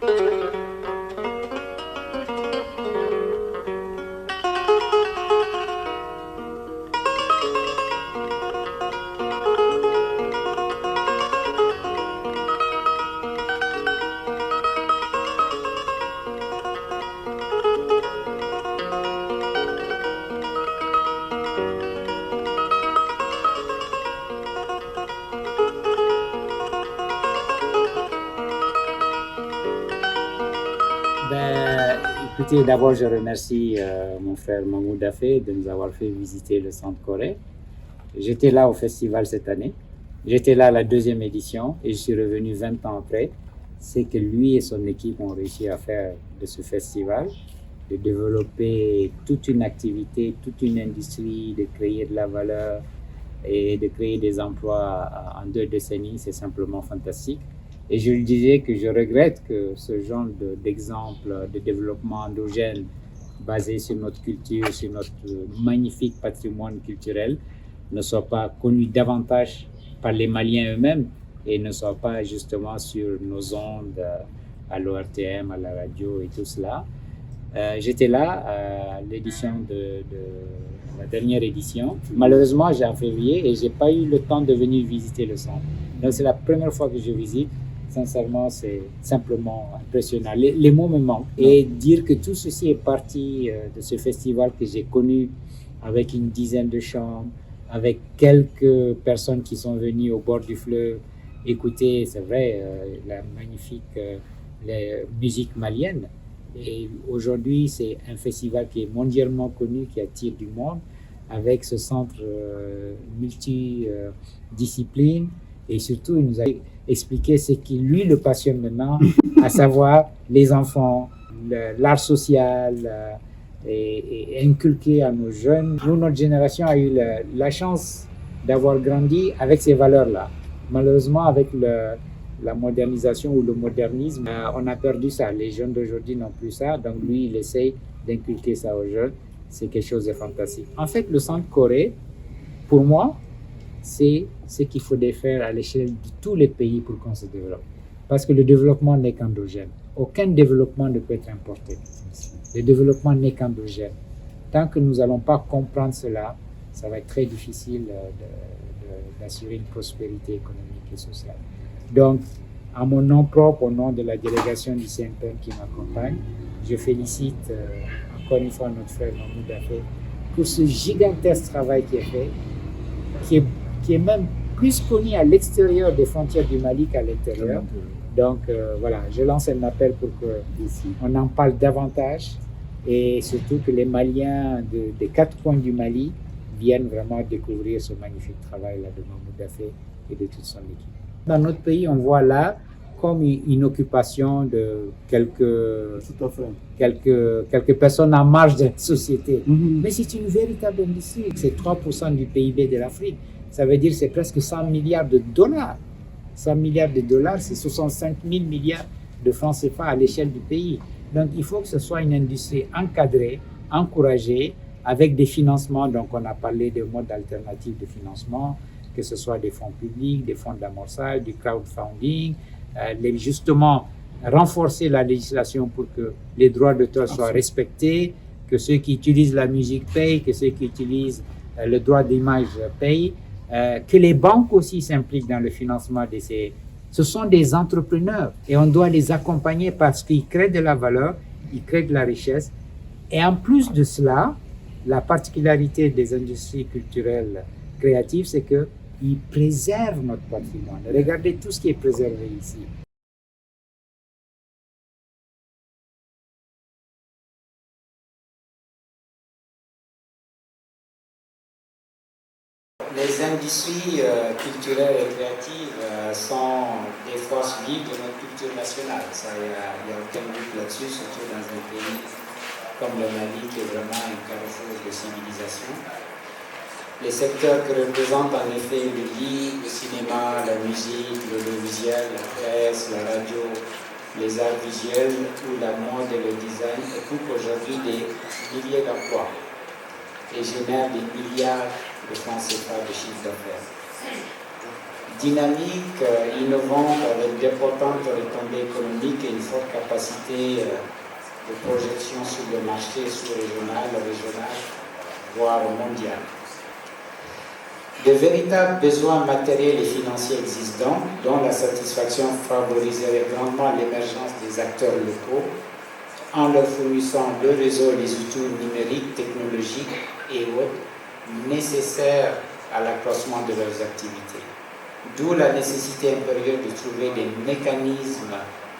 Ben, écoutez, d'abord, je remercie mon frère Mahmoud Afé de nous avoir fait visiter le Centre Corée. J'étais là au festival cette année. J'étais là à la deuxième édition et je suis revenu 20 ans après. C'est que lui et son équipe ont réussi à faire de ce festival, de développer toute une activité, toute une industrie, de créer de la valeur et de créer des emplois en 2 décennies. C'est simplement fantastique. Et je lui disais que je regrette que ce genre d'exemple de développement endogène basé sur notre culture, sur notre magnifique patrimoine culturel, ne soit pas connu davantage par les Maliens eux-mêmes et ne soit pas justement sur nos ondes à l'ORTM, à la radio et tout cela. J'étais là à l'édition de la dernière édition. Malheureusement, j'ai en février et j'ai pas eu le temps de venir visiter le centre. Donc c'est la première fois que je visite. Sincèrement, c'est simplement impressionnant. Les mots me manquent. Et dire que tout ceci est parti de ce festival que j'ai connu avec une dizaine de chambres, avec quelques personnes qui sont venues au bord du fleuve écouter, c'est vrai, la magnifique la musique malienne. Et aujourd'hui, c'est un festival qui est mondialement connu, qui attire du monde, avec ce centre multidiscipline. Et surtout, il nous a expliqué ce qui lui le passionne maintenant, à savoir les enfants, l'art social, et inculquer à nos jeunes. Nous, notre génération a eu la chance d'avoir grandi avec ces valeurs-là. Malheureusement, avec la modernisation ou le modernisme, on a perdu ça. Les jeunes d'aujourd'hui n'ont plus ça. Donc lui, il essaye d'inculquer ça aux jeunes. C'est quelque chose de fantastique. En fait, le Centre Corée, pour moi, c'est ce qu'il faudrait faire à l'échelle de tous les pays pour qu'on se développe. Parce que le développement n'est qu'endogène. Aucun développement ne peut être importé. Le développement n'est qu'endogène. Tant que nous n'allons pas comprendre cela, ça va être très difficile d'assurer une prospérité économique et sociale. Donc, à mon nom propre, au nom de la délégation du CNPM qui m'accompagne, je félicite encore une fois notre frère Mahmoud Afé pour ce gigantesque travail qui est fait, qui est même plus connu à l'extérieur des frontières du Mali qu'à l'intérieur. Donc voilà, je lance un appel pour qu'on en parle davantage et surtout que les Maliens des 4 coins du Mali viennent vraiment découvrir ce magnifique travail-là de Mahmoud Afé et de toute son équipe. Dans notre pays, on voit là comme une occupation de quelques personnes en marge de la société. Mais c'est une véritable industrie. C'est 3% du PIB de l'Afrique. Ça veut dire que c'est presque 100 milliards de dollars. 100 milliards de dollars, c'est 65 000 milliards de francs CFA à l'échelle du pays. Donc il faut que ce soit une industrie encadrée, encouragée, avec des financements. Donc on a parlé de modes alternatifs de financement, que ce soit des fonds publics, des fonds d'amorçage, du crowdfunding, justement renforcer la législation pour que les droits d'auteur soient respectés, que ceux qui utilisent la musique payent, que ceux qui utilisent le droit d'image payent, que les banques aussi s'impliquent dans le financement de ces... Ce sont des entrepreneurs et on doit les accompagner parce qu'ils créent de la valeur, ils créent de la richesse. Et en plus de cela, la particularité des industries culturelles créatives, c'est qu'ils préservent notre patrimoine. Regardez tout ce qui est préservé ici. Les industries culturelles et créatives sont des forces vives de notre culture nationale. Il n'y a aucun doute là-dessus, surtout dans un pays comme le Mali, qui est vraiment un carrefour de civilisation. Les secteurs que représentent en effet le livre, le cinéma, la musique, l'audiovisuel, la presse, la radio, les arts visuels ou la mode et le design occupent aujourd'hui des milliers d'emplois et génèrent des milliards de francs CFA de chiffre d'affaires. dynamique, innovante, avec d'importantes retombées économiques et une forte capacité de projection sur le marché sous-régional, régional, voire mondial. De véritables besoins matériels et financiers existants, dont la satisfaction favoriserait grandement l'émergence des acteurs locaux, en leur fournissant le réseau, les outils numériques, technologiques et autres nécessaires à l'accroissement de leurs activités. D'où la nécessité impérieuse de trouver des mécanismes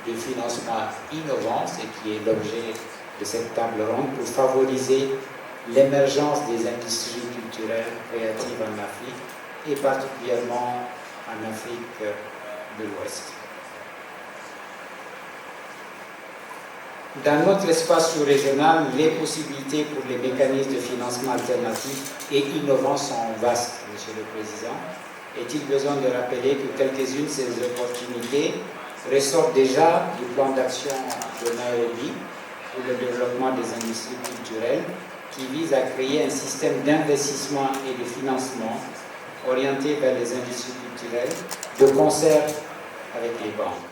de financement innovants, ce qui est l'objet de cette table ronde, pour favoriser l'émergence des industries culturelles créatives en Afrique et particulièrement en Afrique de l'Ouest. Dans notre espace sous-régional, les possibilités pour les mécanismes de financement alternatifs et innovants sont vastes, Monsieur le Président. Est-il besoin de rappeler que quelques-unes de ces opportunités ressortent déjà du plan d'action de Nairobi pour le développement des industries culturelles, qui vise à créer un système d'investissement et de financement orienté vers les industries culturelles de concert avec les banques.